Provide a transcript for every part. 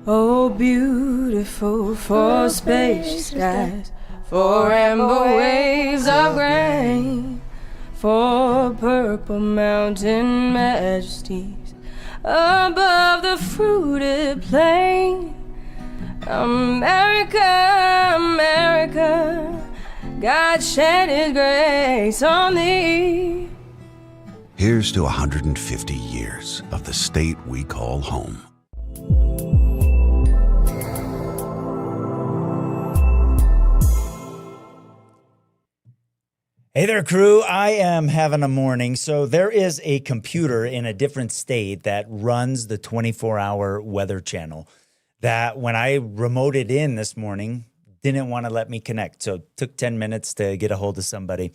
Oh, beautiful for spacious skies, for amber waves of grain, for purple mountain majesties above the fruited plain. America, America, God shed His grace on thee. Here's to 150 years of the state we call home. Hey there, crew. I am having a morning. So there is a computer in a different state that runs the 24-hour weather channel that when I remoted in this morning, didn't want to let me connect. So it took 10 minutes to get a hold of somebody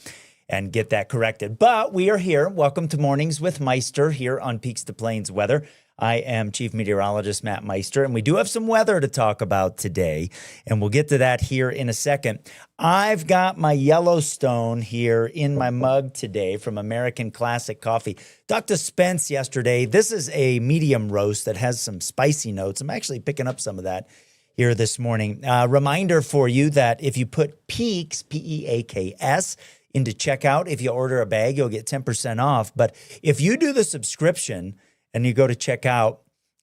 and get that corrected. But we are here. Welcome to Mornings with Meister here on Peaks2Plains Weather. I am Chief Meteorologist Matt Meister, and we do have some weather to talk about today, and we'll get to that here in a second. I've got my Yellowstone here in my mug today from American Classic Coffee. Dr. Spence yesterday. This is a medium roast that has some spicy notes. I'm actually picking up some of that here this morning. Reminder for you that if you put Peaks, P-E-A-K-S, into checkout, if you order a bag, you'll get 10% off. But if you do the subscription and you go to checkout,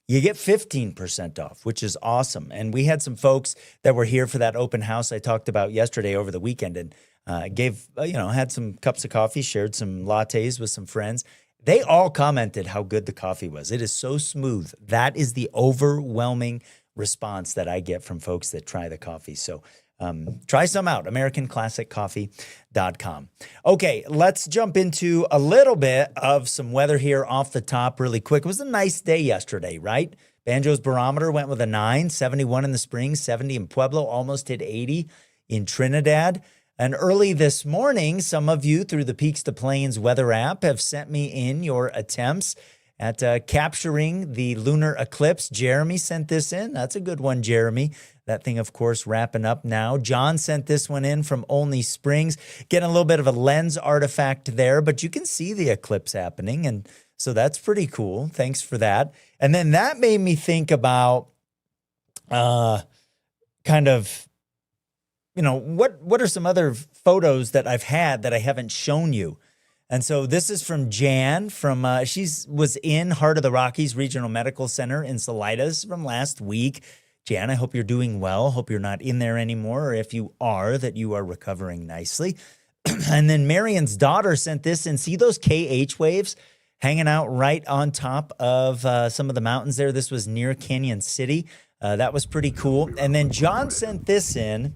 you get 15% off, which is awesome. And we had some folks that were here for that open house I talked about yesterday over the weekend, and had some cups of coffee, shared some lattes with some friends. They all commented how good the coffee was. It is so smooth. That is the overwhelming response that I get from folks that try the coffee. So try some out, AmericanClassicCoffee.com. Okay, let's jump into a little bit of some weather here off the top really quick. It was a nice day yesterday, right? Banjo's barometer went with a 9, 71 in the Springs, 70 in Pueblo, almost hit 80 in Trinidad. And early this morning, some of you through the Peaks2Plains Weather app have sent me in your attempts at capturing the lunar eclipse. Jeremy sent this in. That's a good one, Jeremy. That thing, of course, wrapping up now. John sent this one in from Olney Springs. Getting a little bit of a lens artifact there, but you can see the eclipse happening, and so that's pretty cool. Thanks for that. And then that made me think about what are some other photos that I've had that I haven't shown you? And so this is from Jan from, she was in Heart of the Rockies Regional Medical Center in Salidas from last week. Jan, I hope you're doing well. Hope you're not in there anymore. Or if you are, that you are recovering nicely. And then Marion's daughter sent this in. See those KH waves hanging out right on top of some of the mountains there? This was near Canyon City. That was pretty cool. And then John sent this in.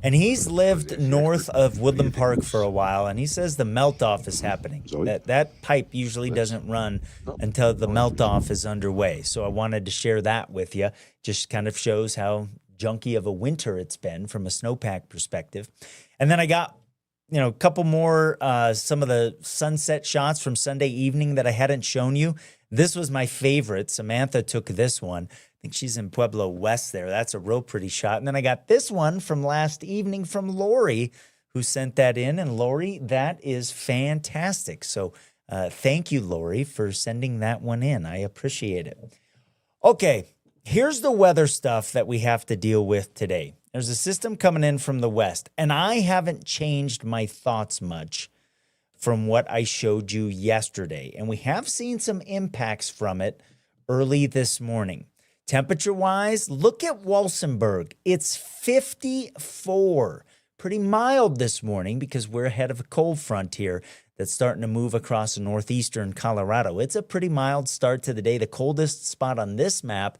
And he's lived north of Woodland Park for a while, and he says the melt-off is happening. That pipe usually doesn't run until the melt-off is underway. So I wanted to share that with you. Just kind of shows how junky of a winter it's been from a snowpack perspective. And then I got, a couple more, some of the sunset shots from Sunday evening that I hadn't shown you. This was my favorite. Samantha took this one. I think she's in Pueblo West there. That's a real pretty shot. And then I got this one from last evening from Lori, who sent that in. And Lori, that is fantastic. So thank you, Lori, for sending that one in. I appreciate it. Okay, here's the weather stuff that we have to deal with today. There's a system coming in from the west, and I haven't changed my thoughts much from what I showed you yesterday. And we have seen some impacts from it early this morning. Temperature-wise, look at Walsenburg. It's 54. Pretty mild this morning because we're ahead of a cold front here that's starting to move across northeastern Colorado. It's a pretty mild start to the day. The coldest spot on this map,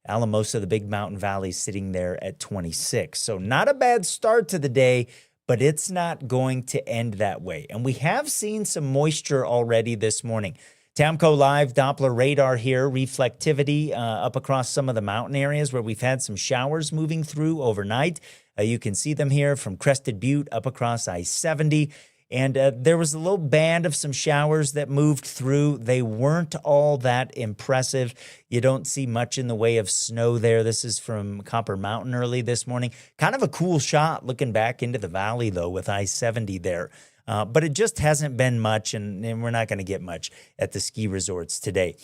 Alamosa, the Big Mountain Valley, sitting there at 26. So not a bad start to the day, but it's not going to end that way. And we have seen some moisture already this morning. Tamco Live Doppler radar here, reflectivity up across some of the mountain areas where we've had some showers moving through overnight. You can see them here from Crested Butte up across I-70. And there was a little band of some showers that moved through. They weren't all that impressive. You don't see much in the way of snow there. This is from Copper Mountain early this morning. Kind of a cool shot looking back into the valley, though, with I-70 there. but it just hasn't been much, and we're not going to get much at the ski resorts today.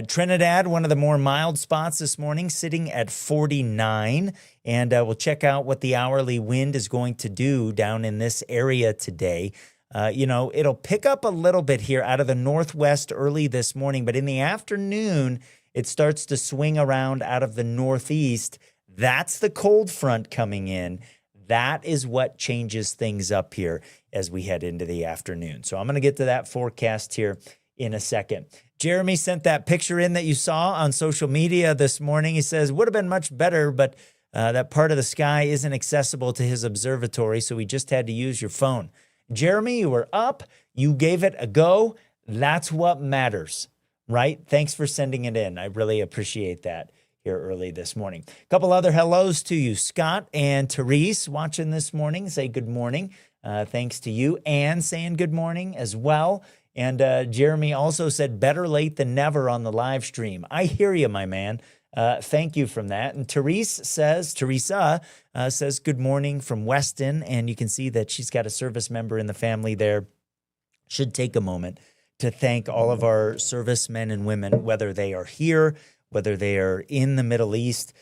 Trinidad, one of the more mild spots this morning, sitting at 49, and we'll check out what the hourly wind is going to do down in this area today. It'll pick up a little bit here out of the northwest early this morning, but in the afternoon, it starts to swing around out of the northeast. That's the cold front coming in. That is what changes things up here as we head into the afternoon. So I'm going to get to that forecast here in a second. Jeremy sent that picture in that you saw on social media this morning. He says, would have been much better, but that part of the sky isn't accessible to his observatory, so he just had to use your phone. Jeremy, you were up. You gave it a go. That's what matters, right? Thanks for sending it in. I really appreciate that here early this morning. A couple other hellos to you. Scott and Therese watching this morning. Say good morning. Thanks to you. Ann saying good morning as well. And Jeremy also said better late than never on the live stream. I hear you, my man. Thank you from that. And Teresa says good morning from Weston. And you can see that she's got a service member in the family there. Should take a moment to thank all of our servicemen and women, whether they are here, whether they are in the Middle East,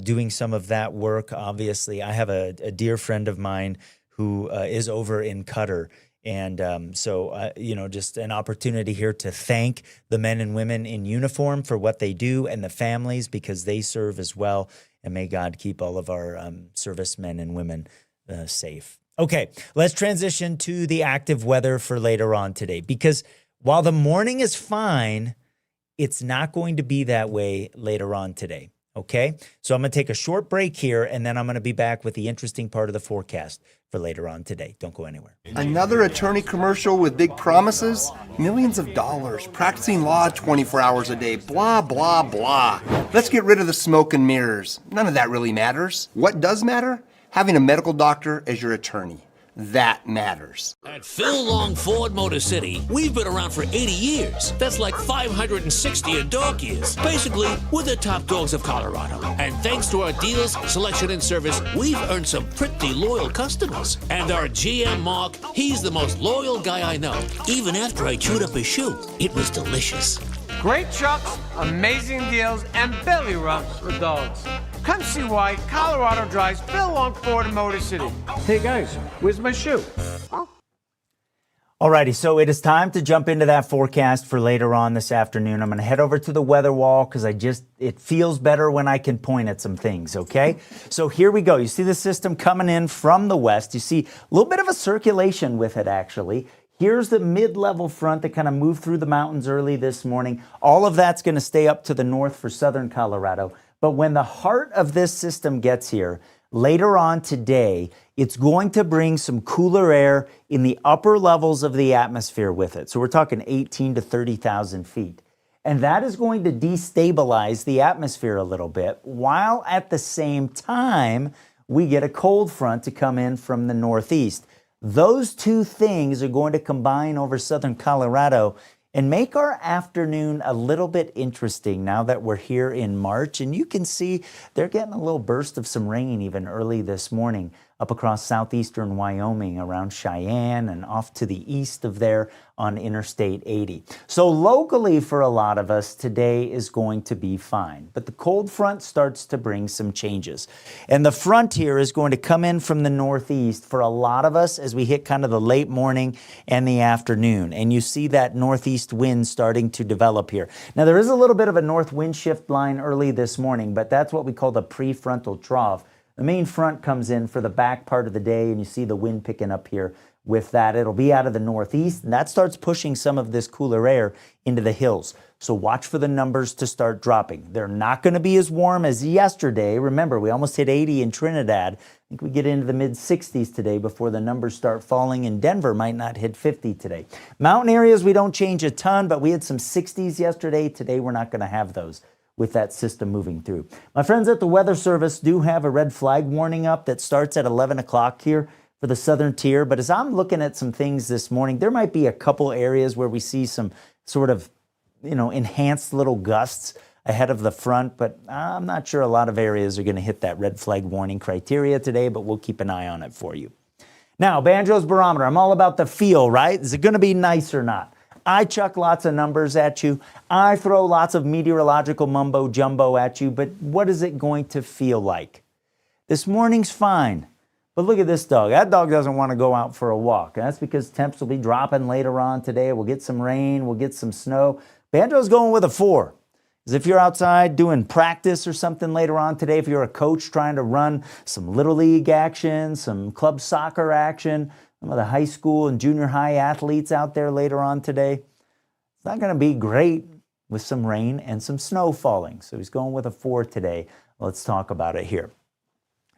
doing some of that work. Obviously, I have a dear friend of mine who is over in Qatar. And just an opportunity here to thank the men and women in uniform for what they do and the families because they serve as well. And may God keep all of our servicemen and women safe. Okay, let's transition to the active weather for later on today, because while the morning is fine, it's not going to be that way later on today. Okay, so I'm going to take a short break here, and then I'm going to be back with the interesting part of the forecast for later on today. Don't go anywhere. Another attorney commercial with big promises? Millions of dollars, practicing law 24 hours a day, blah, blah, blah. Let's get rid of the smoke and mirrors. None of that really matters. What does matter? Having a medical doctor as your attorney. That matters. At Phil Long Ford Motor City, we've been around for 80 years. That's like 560 in dog years. Basically, we're the top dogs of Colorado. And thanks to our deals, selection, and service, we've earned some pretty loyal customers. And our GM, Mark, he's the most loyal guy I know. Even after I chewed up his shoe, it was delicious. Great trucks, amazing deals, and belly rubs for dogs. Come see why Colorado drives Phil Long Ford Motor City. Hey guys, where's my shoe? Alrighty, so it is time to jump into that forecast for later on this afternoon. I'm going to head over to the weather wall because it feels better when I can point at some things, okay? So here we go. You see the system coming in from the west. You see a little bit of a circulation with it, actually. Here's the mid-level front that kind of moved through the mountains early this morning. All of that's going to stay up to the north for southern Colorado. But when the heart of this system gets here, later on today, it's going to bring some cooler air in the upper levels of the atmosphere with it. So we're talking 18 to 30,000 feet. And that is going to destabilize the atmosphere a little bit, while at the same time, we get a cold front to come in from the northeast. Those two things are going to combine over southern Colorado and make our afternoon a little bit interesting now that we're here in March. And you can see they're getting a little burst of some rain even early this morning up across southeastern Wyoming around Cheyenne and off to the east of there on Interstate 80. So locally for a lot of us, today is going to be fine. But the cold front starts to bring some changes. And the front here is going to come in from the northeast for a lot of us as we hit kind of the late morning and the afternoon. And you see that northeast wind starting to develop here. Now there is a little bit of a north wind shift line early this morning, but that's what we call the prefrontal trough. The main front comes in for the back part of the day, and you see the wind picking up here with that. It'll be out of the northeast, and that starts pushing some of this cooler air into the hills. So watch for the numbers to start dropping. They're not going to be as warm as yesterday. Remember, we almost hit 80 in Trinidad. I think we get into the mid-60s today before the numbers start falling, and Denver might not hit 50 today. Mountain areas, we don't change a ton, but we had some 60s yesterday. Today, we're not going to have those with that system moving through. My friends at the Weather Service do have a red flag warning up that starts at 11 o'clock here for the southern tier. But as I'm looking at some things this morning, there might be a couple areas where we see some sort of, enhanced little gusts ahead of the front. But I'm not sure a lot of areas are going to hit that red flag warning criteria today, but we'll keep an eye on it for you. Now, Banjo's barometer, I'm all about the feel, right? Is it going to be nice or not? I chuck lots of numbers at you. I throw lots of meteorological mumbo jumbo at you, but what is it going to feel like? This morning's fine, but look at this dog. That dog doesn't want to go out for a walk. And that's because temps will be dropping later on today. We'll get some rain, we'll get some snow. Banjo's going with a 4. Because if you're outside doing practice or something later on today, if you're a coach trying to run some Little League action, some club soccer action, some of the high school and junior high athletes out there later on today, it's not going to be great with some rain and some snow falling. So he's going with a 4 today. Let's talk about it here.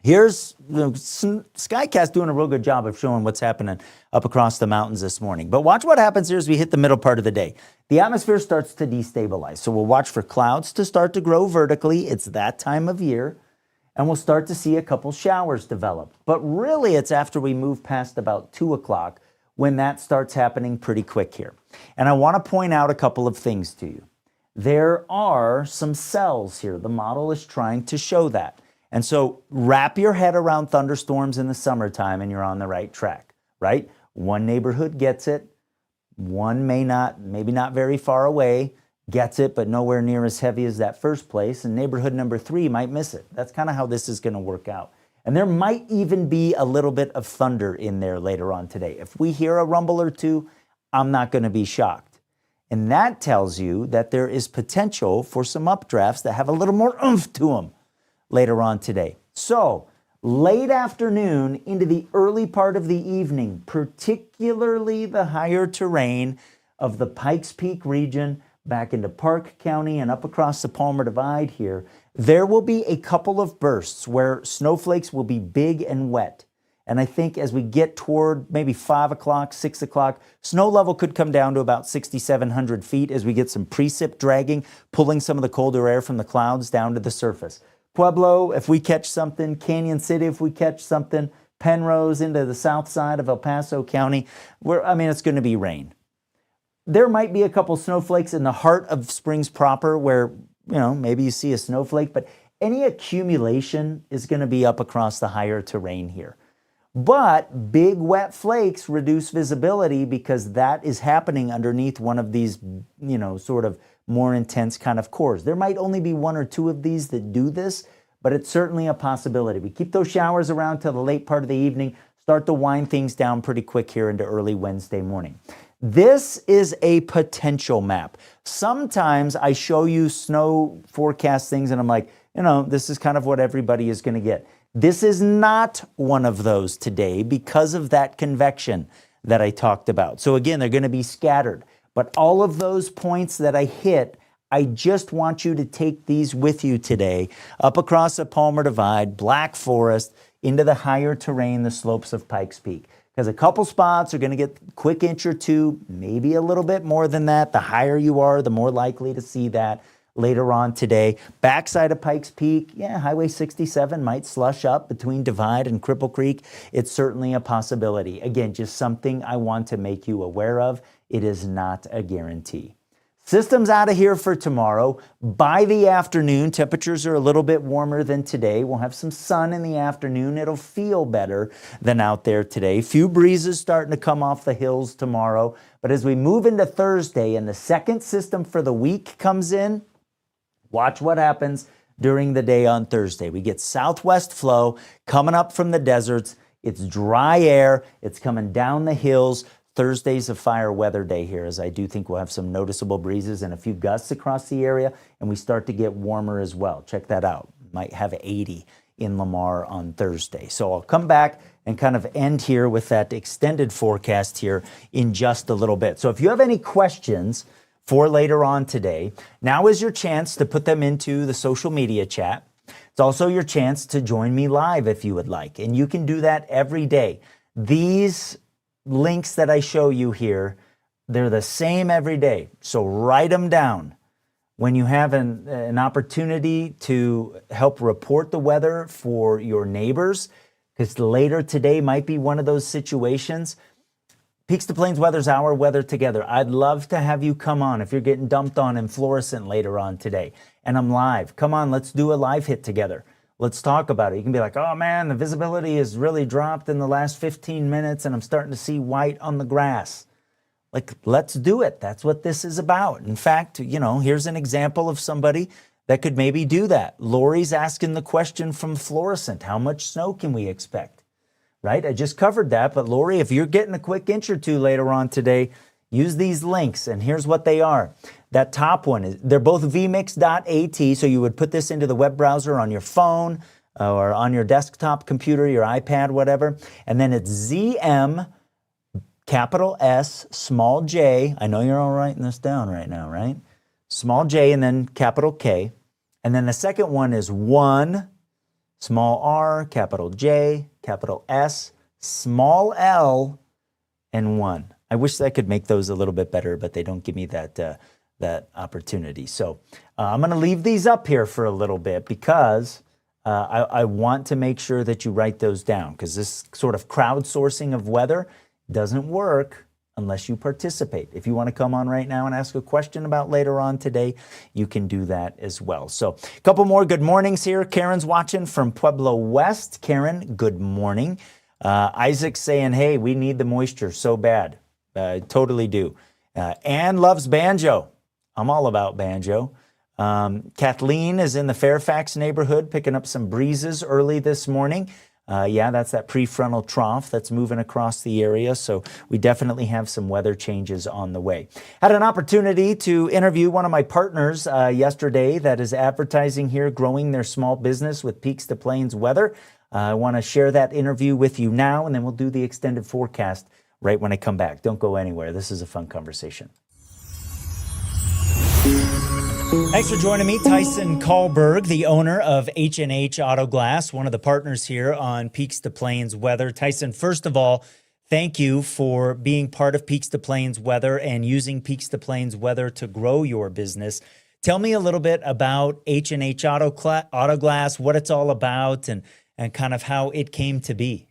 Here's Skycast doing a real good job of showing what's happening up across the mountains this morning. But watch what happens here as we hit the middle part of the day. The atmosphere starts to destabilize. So we'll watch for clouds to start to grow vertically. It's that time of year. And we'll start to see a couple showers develop. But really, it's after we move past about 2 o'clock when that starts happening pretty quick here. And I want to point out a couple of things to you. There are some cells here. The model is trying to show that. And so wrap your head around thunderstorms in the summertime and you're on the right track, right? One neighborhood gets it. One may not, maybe not very far away, gets it, but nowhere near as heavy as that first place. And neighborhood number 3 might miss it. That's kind of how this is going to work out. And there might even be a little bit of thunder in there later on today. If we hear a rumble or two, I'm not going to be shocked. And that tells you that there is potential for some updrafts that have a little more oomph to them later on today. So late afternoon into the early part of the evening, particularly the higher terrain of the Pikes Peak region back into Park County and up across the Palmer Divide here, there will be a couple of bursts where snowflakes will be big and wet. And I think as we get toward maybe 5 o'clock, 6 o'clock, snow level could come down to about 6,700 feet as we get some precip dragging, pulling some of the colder air from the clouds down to the surface. Pueblo, if we catch something, Canyon City, if we catch something, Penrose into the south side of El Paso County, it's going to be rain. There might be a couple snowflakes in the heart of Springs proper where, maybe you see a snowflake, but any accumulation is going to be up across the higher terrain here. But big wet flakes reduce visibility because that is happening underneath one of these, sort of more intense kind of cores. There might only be 1 or 2 of these that do this, but it's certainly a possibility. We keep those showers around till the late part of the evening, start to wind things down pretty quick here into early Wednesday morning. This is a potential map. Sometimes I show you snow forecast things and I'm like, this is kind of what everybody is going to get. This is not one of those today because of that convection that I talked about. So again, they're going to be scattered. But all of those points that I hit, I just want you to take these with you today up across the Palmer Divide, Black Forest, into the higher terrain, the slopes of Pikes Peak. Because a couple spots are going to get a quick inch or 2, maybe a little bit more than that. The higher you are, the more likely to see that later on today. Backside of Pikes Peak, Highway 67 might slush up between Divide and Cripple Creek. It's certainly a possibility. Again, just something I want to make you aware of. It is not a guarantee. System's out of here for tomorrow. By the afternoon, temperatures are a little bit warmer than today. We'll have some sun in the afternoon. It'll feel better than out there today. Few breezes starting to come off the hills tomorrow. But as we move into Thursday and the second system for the week comes in, watch what happens during the day on Thursday. We get southwest flow coming up from the deserts. It's dry air. It's coming down the hills. Thursday's a fire weather day here, as I do think we'll have some noticeable breezes and a few gusts across the area, and we start to get warmer as well. Check that out. Might have 80 in Lamar on Thursday. So I'll come back and kind of end here with that extended forecast here in just a little bit. So if you have any questions for later on today, now is your chance to put them into the social media chat. It's also your chance to join me live if you would like, and you can do that every day. These links that I show you here, they're the same every day. So write them down. When you have an opportunity to help report the weather for your neighbors, because later today might be one of those situations. Peaks2Plains Weather's our weather together. I'd love to have you come on if you're getting dumped on in Florissant later on today. And I'm live. Come on, let's do a live hit together. Let's talk about it. You can be like, oh man, the visibility has really dropped in the last 15 minutes and I'm starting to see white on the grass. Like, let's do it. That's what this is about. In fact, here's an example of somebody that could maybe do that. Lori's asking the question from Florissant, how much snow can we expect? Right? I just covered that, but Lori, if you're getting a quick inch or two later on today, use these links, and here's what they are. That top one, they're both vmix.at, so you would put this into the web browser on your phone or on your desktop computer, your iPad, whatever, and then it's ZM, capital S, small j. I know you're all writing this down right now, right? Small j and then capital K. And then the second one is 1, small r, capital J, capital S, small l, and 1. I wish I could make those a little bit better, but they don't give me that opportunity. So I'm going to leave these up here for a little bit because I want to make sure that you write those down, because this sort of crowdsourcing of weather doesn't work unless you participate. If you want to come on right now and ask a question about later on today, you can do that as well. So a couple more good mornings here. Karen's watching from Pueblo West. Karen, good morning. Isaac's saying, hey, we need the moisture so bad. Totally do. Ann loves banjo. I'm all about banjo. Kathleen is in the Fairfax neighborhood picking up some breezes early this morning. Yeah, that's that prefrontal trough that's moving across the area. So we definitely have some weather changes on the way. Had an opportunity to interview one of my partners yesterday that is advertising here, growing their small business with Peaks2Plains Weather. I want to share that interview with you now, and then we'll do the extended forecast right when I come back. Don't go anywhere. This is a fun conversation. Thanks for joining me, Tyson Kahlberg, the owner of H&H Auto Glass, one of the partners here on Peaks2Plains Weather. Tyson, first of all, thank you for being part of Peaks2Plains Weather and using Peaks2Plains Weather to grow your business. Tell me a little bit about H&H Auto Glass, what it's all about, and kind of how it came to be.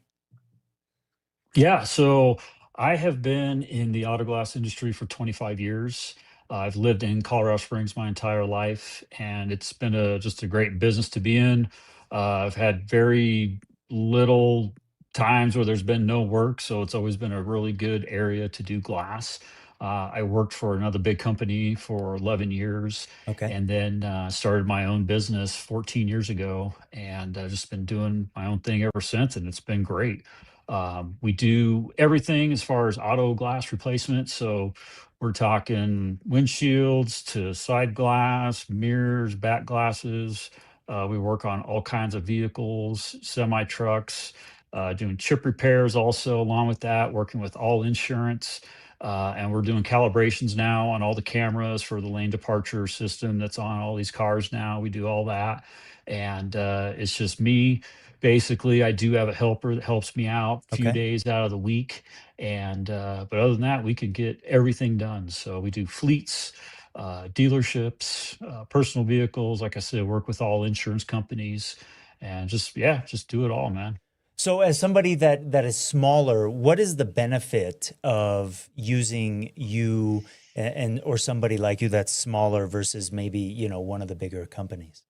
Yeah, so I have been in the auto glass industry for 25 years. I've lived in Colorado Springs my entire life, and it's been just a great business to be in. I've had very little times where there's been no work, so it's always been a really good area to do glass. I worked for another big company for 11 years, Okay. and then started my own business 14 years ago, and I've just been doing my own thing ever since, and it's been great. We do everything as far as auto glass replacement. So we're talking windshields to side glass, mirrors, back glasses. We work on all kinds of vehicles, semi trucks, doing chip repairs also, along with that, working with all insurance. And we're doing calibrations now on all the cameras for the lane departure system that's on all these cars now. We do all that. And it's just me. Basically, I do have a helper that helps me out a few Okay. days out of the week. And but other than that, we can get everything done. So we do fleets, dealerships, personal vehicles. Like I said, work with all insurance companies, and just do it all, man. So as somebody that is smaller, what is the benefit of using you and or somebody like you that's smaller versus maybe, one of the bigger companies?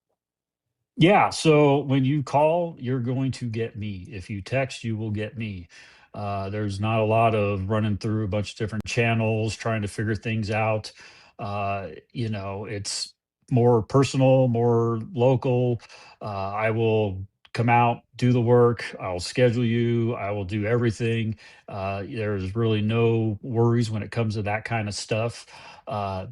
Yeah, so when you call, you're going to get me. If you text, you will get me. There's not a lot of running through a bunch of different channels trying to figure things out. It's more personal, more local. I will come out, do the work. I'll schedule you. I will do everything. There's really no worries when it comes to that kind of stuff. I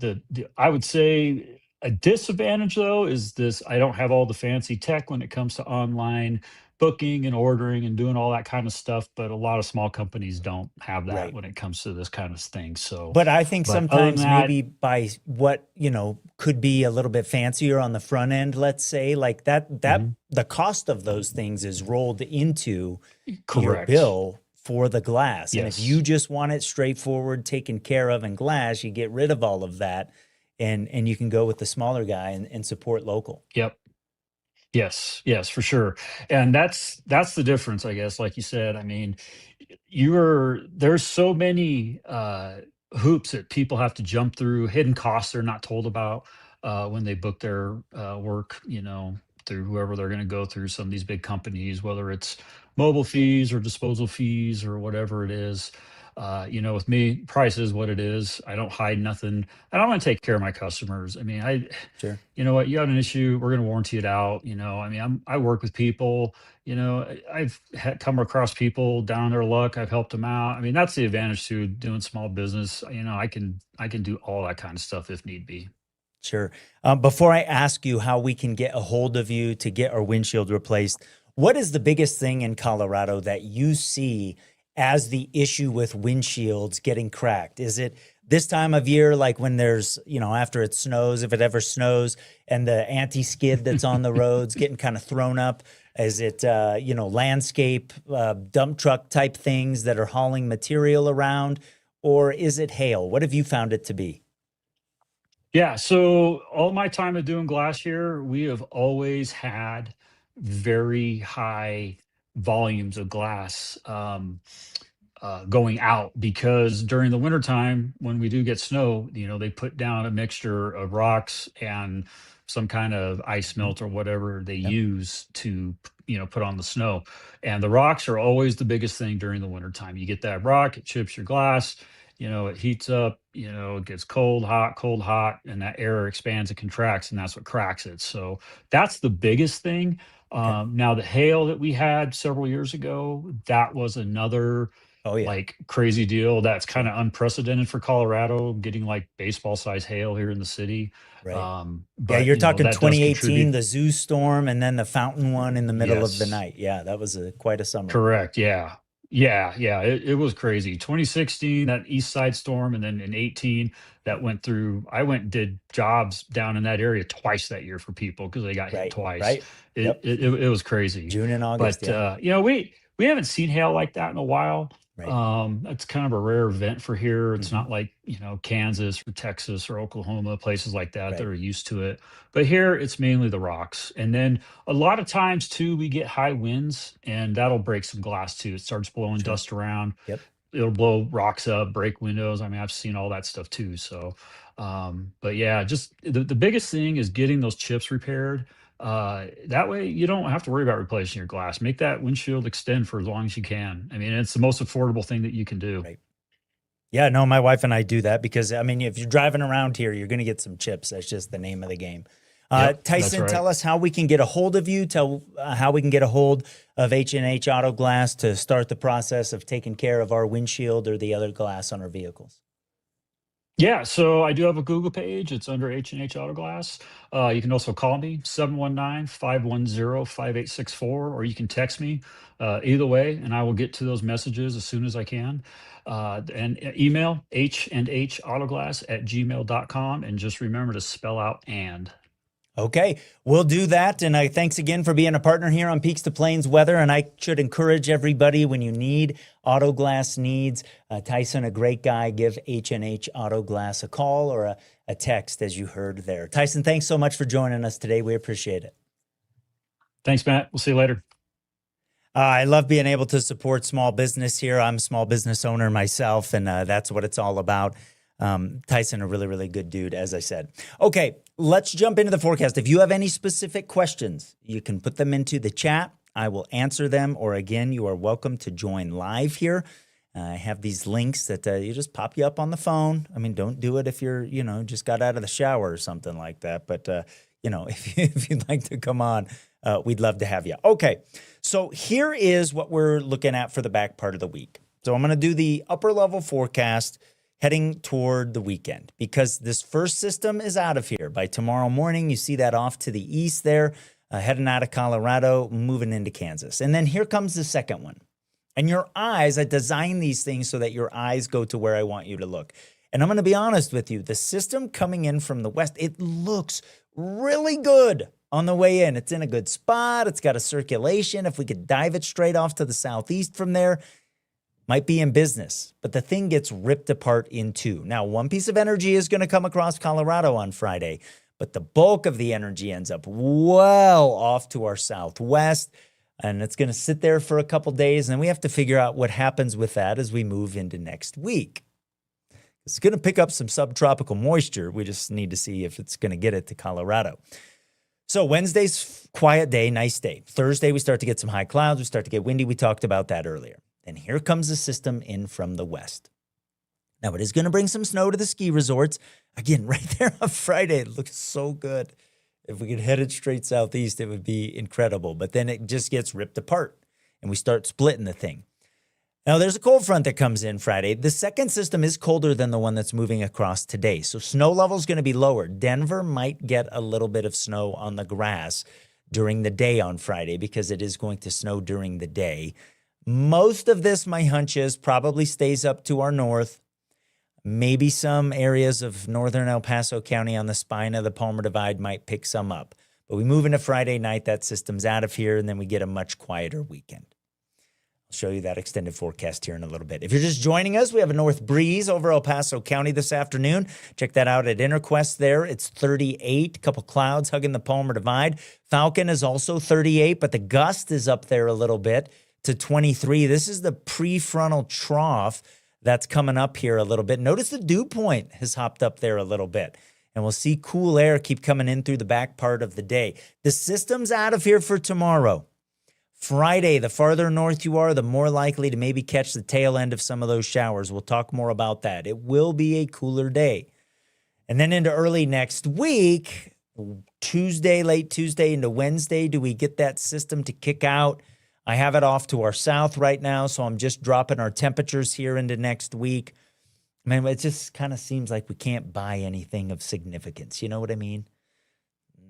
would say a disadvantage, though, is this: I don't have all the fancy tech when it comes to online booking and ordering and doing all that kind of stuff, but a lot of small companies don't have that Right. when it comes to this kind of thing. So, But I think but other than sometimes that, maybe by what, could be a little bit fancier on the front end, let's say, like that mhm, the cost of those things is rolled into your correct. bill for the glass. And if you Yes. just want it straightforward, taken care of in glass, you get rid of all of that and you can go with the smaller guy and support local. Yep. Yes, yes, for sure. And that's the difference, I guess. Like you said, I mean, there's so many hoops that people have to jump through, hidden costs they're not told about when they book their work, through whoever they're going to go through, some of these big companies, whether it's mobile fees or disposal fees or whatever it is. With me, price is what it is. I don't hide nothing. And I want to take care of my customers. I mean, Sure. you know what, you have an issue, we're going to warranty it out. I mean, I work with people. I've come across people down their luck. I've helped them out. I mean, that's the advantage to doing small business. I can do all that kind of stuff if need be. Sure. Before I ask you how we can get a hold of you to get our windshield replaced, what is the biggest thing in Colorado that you see as the issue with windshields getting cracked? Is it this time of year, like when there's, after it snows, if it ever snows, and the anti-skid that's on the roads getting kind of thrown up? Is it, landscape, dump truck type things that are hauling material around? Or is it hail? What have you found it to be? Yeah, so all my time of doing glass here, we have always had very high volumes of glass going out, because during the wintertime, when we do get snow, they put down a mixture of rocks and some kind of ice melt or whatever they Yep. use to, put on the snow. And the rocks are always the biggest thing during the wintertime. You get that rock, it chips your glass, it heats up, it gets cold, hot, and that air expands and contracts, and that's what cracks it. So that's the biggest thing. Okay. Now, the hail that we had several years ago, that was another Oh, yeah. like crazy deal. That's kind Sure. of unprecedented for Colorado, getting like baseball size hail here in the city. Right. Yeah, But you're talking that does 2018, contribute. the zoo storm, and then the fountain one in the middle of the Yes. night. Yeah, that was quite a summer. Correct. Yeah. Yeah. It was crazy. 2016, that East Side storm, and then in 18, that went through. I went and did jobs down in that area twice that year for people because they got hit Right. twice. Right. It, Yep. it it was crazy. June and August. But Yeah. we haven't seen hail like that in a while. Right. That's kind of a rare event for here. It's Hmm. not like, Kansas or Texas or Oklahoma, places like that that Right. are used to it. But here it's mainly the rocks. And then a lot of times too, we get high winds and that'll break some glass too. It starts blowing Sure. dust around. Yep. It'll blow rocks up, break windows. I mean, I've seen all that stuff too. So, but yeah, just the biggest thing is getting those chips repaired. That way you don't have to worry about replacing your glass. Make that windshield extend for as long as you can. I mean, it's the most affordable thing that you can do. Right. Yeah, no, my wife and I do that because, I mean, if you're driving around here, you're going to get some chips. That's just the name of the game. Yep, that's Tyson, right. tell us how we can get a hold of you. Tell how we can get a hold of H&H Auto Glass to start the process of taking care of our windshield or the other glass on our vehicles. Yeah, so I do have a Google page. It's under H&H Auto Glass. You can also call me, 719-510-5864, or you can text me. Either way, and I will get to those messages as soon as I can. And email hnhautoglass@gmail.com, and just remember to spell out "and." Okay, we'll do that. And thanks again for being a partner here on Peaks2Plains Weather. And I should encourage everybody, when you need auto glass needs, Tyson, a great guy, give H&H Auto Glass a call or a text, as you heard there. Tyson, thanks so much for joining us today. We appreciate it. Thanks, Matt. We'll see you later. I love being able to support small business here. I'm a small business owner myself, and that's what it's all about. Tyson, a really, really good dude, as I said. Okay, let's jump into the forecast. If you have any specific questions, you can put them into the chat. I will answer them, or again, you are welcome to join live here. I have these links that you just pop you up on the phone. I mean, don't do it if you're, just got out of the shower or something like that. But, if you'd like to come on, we'd love to have you. Okay, so here is what we're looking at for the back part of the week. So I'm going to do the upper level forecast heading toward the weekend, because this first system is out of here. By tomorrow morning, you see that off to the east there, heading out of Colorado, moving into Kansas. And then here comes the second one. And your eyes, I design these things so that your eyes go to where I want you to look. And I'm going to be honest with you, the system coming in from the west, it looks really good on the way in. It's in a good spot. It's got a circulation. If we could dive it straight off to the southeast from there, might be in business, but the thing gets ripped apart in two. Now, one piece of energy is going to come across Colorado on Friday, but the bulk of the energy ends up well off to our southwest, and it's going to sit there for a couple days, and then we have to figure out what happens with that as we move into next week. It's going to pick up some subtropical moisture. We just need to see if it's going to get it to Colorado. So Wednesday's quiet day, nice day. Thursday, we start to get some high clouds. We start to get windy. We talked about that earlier. And here comes the system in from the west. Now, it is going to bring some snow to the ski resorts. Again, right there on Friday, it looks so good. If we could head it straight southeast, it would be incredible. But then it just gets ripped apart, and we start splitting the thing. Now, there's a cold front that comes in Friday. The second system is colder than the one that's moving across today. So snow level is going to be lower. Denver might get a little bit of snow on the grass during the day on Friday because it is going to snow during the day. Most of this, my hunch is, probably stays up to our north. Maybe some areas of northern El Paso County on the spine of the Palmer Divide might pick some up. But we move into Friday night, that system's out of here, and then we get a much quieter weekend. I'll show you that extended forecast here in a little bit. If you're just joining us, we have a north breeze over El Paso County this afternoon. Check that out at InterQuest there. It's 38, a couple clouds hugging the Palmer Divide. Falcon is also 38, but the gust is up there a little bit to 23. This is the prefrontal trough that's coming up here a little bit. Notice the dew point has hopped up there a little bit. And we'll see cool air keep coming in through the back part of the day. The system's out of here for tomorrow. Friday, the farther north you are, the more likely to maybe catch the tail end of some of those showers. We'll talk more about that. It will be a cooler day. And then into early next week, Tuesday, late Tuesday into Wednesday, do we get that system to kick out? I have it off to our south right now, so I'm just dropping our temperatures here into next week. Man, it just kind of seems like we can't buy anything of significance. You know what I mean?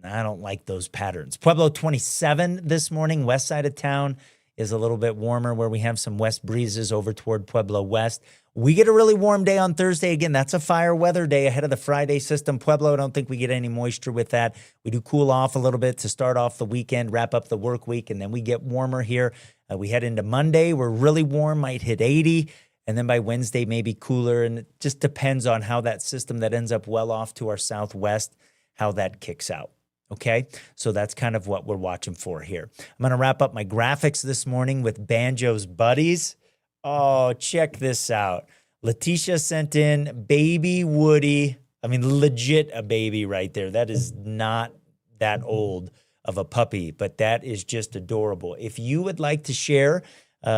I don't like those patterns. Pueblo 27 this morning, west side of town is a little bit warmer where we have some west breezes over toward Pueblo West. We get a really warm day on Thursday. Again, that's a fire weather day ahead of the Friday system. Pueblo, I don't think we get any moisture with that. We do cool off a little bit to start off the weekend, wrap up the work week, and then we get warmer here. We head into Monday. We're really warm, might hit 80. And then by Wednesday, maybe cooler. And it just depends on how that system that ends up well off to our southwest, how that kicks out. Okay, so that's kind of what we're watching for here. I'm going to wrap up my graphics this morning with Banjo's Buddies. Oh, check this out. Letitia sent in baby Woody. I mean, legit a baby right there. That is not that old of a puppy, but that is just adorable. If you would like to share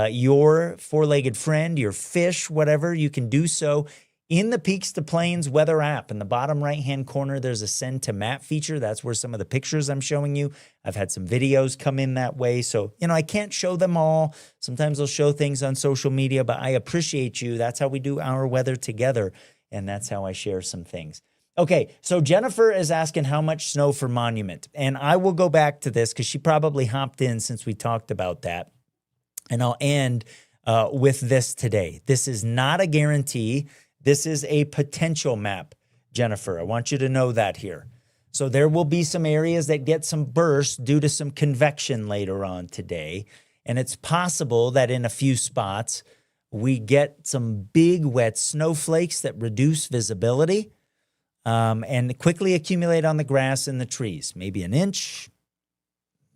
your four-legged friend, your fish, whatever, you can do so in the Peaks2Plains Weather app. In the bottom right-hand corner, there's a send to map feature. That's where some of the pictures I'm showing you. I've had some videos come in that way. So, I can't show them all. Sometimes I'll show things on social media, but I appreciate you. That's how we do our weather together, and that's how I share some things. Okay, so Jennifer is asking how much snow for Monument, and I will go back to this because she probably hopped in since we talked about that, and I'll end with this today. This is not a guarantee. This is a potential map, Jennifer. I want you to know that here. So there will be some areas that get some bursts due to some convection later on today. And it's possible that in a few spots, we get some big wet snowflakes that reduce visibility and quickly accumulate on the grass and the trees. Maybe an inch,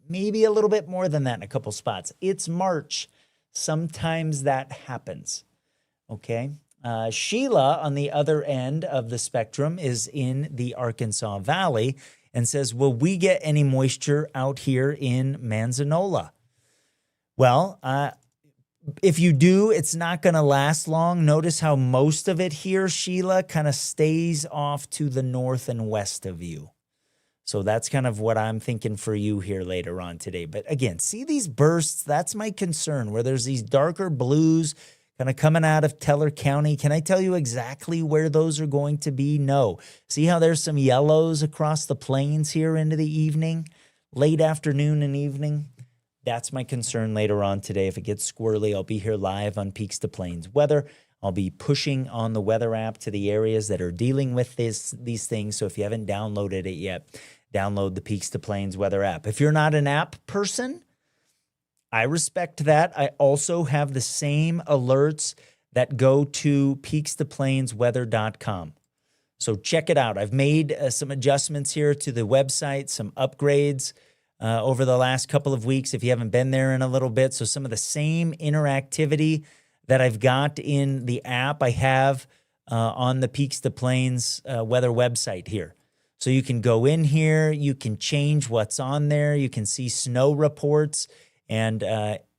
maybe a little bit more than that in a couple spots. It's March. Sometimes that happens, okay? Sheila, on the other end of the spectrum, is in the Arkansas Valley and says, will we get any moisture out here in Manzanola? Well, if you do, it's not going to last long. Notice how most of it here, Sheila, kind of stays off to the north and west of you. So that's kind of what I'm thinking for you here later on today. But again, see these bursts? That's my concern, where there's these darker blues kind of coming out of Teller County. Can I tell you exactly where those are going to be? No. See how there's some yellows across the plains here into the evening, late afternoon and evening? That's my concern later on today. If it gets squirrely, I'll be here live on Peaks2Plains Weather. I'll be pushing on the weather app to the areas that are dealing with these things. So if you haven't downloaded it yet, download the Peaks2Plains Weather app. If you're not an app person, I respect that. I also have the same alerts that go to peaks2plainsweather.com. So check it out. I've made some adjustments here to the website, some upgrades over the last couple of weeks if you haven't been there in a little bit. So some of the same interactivity that I've got in the app I have on the Peaks2Plains Weather website here. So you can go in here, you can change what's on there. You can see snow reports and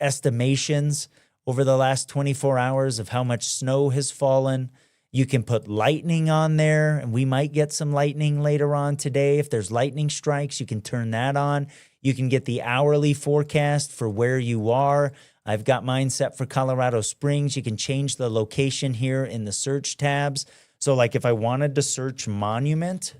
estimations over the last 24 hours of how much snow has fallen. You can put lightning on there, and we might get some lightning later on today. If there's lightning strikes, you can turn that on. You can get the hourly forecast for where you are. I've got mine set for Colorado Springs. You can change the location here in the search tabs. So like if I wanted to search monument,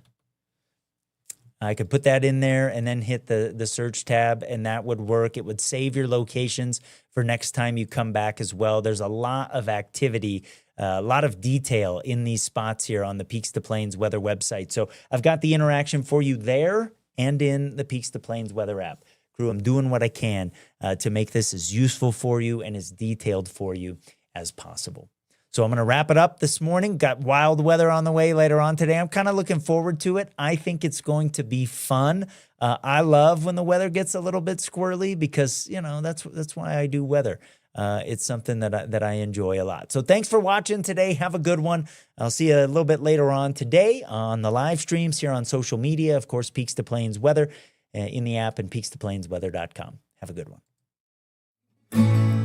I could put that in there and then hit the search tab, and that would work. It would save your locations for next time you come back as well. There's a lot of activity, a lot of detail in these spots here on the Peaks2Plains Weather website. So I've got the interaction for you there and in the Peaks2Plains Weather app. Crew, I'm doing what I can to make this as useful for you and as detailed for you as possible. So I'm going to wrap it up this morning. Got wild weather on the way later on today. I'm kind of looking forward to it. I think it's going to be fun. I love when the weather gets a little bit squirrely because, you know, that's why I do weather. It's something that I enjoy a lot. So thanks for watching today. Have a good one. I'll see you a little bit later on today on the live streams here on social media. Of course, Peaks2Plains Weather in the app and peaks2plainsweather.com. Have a good one.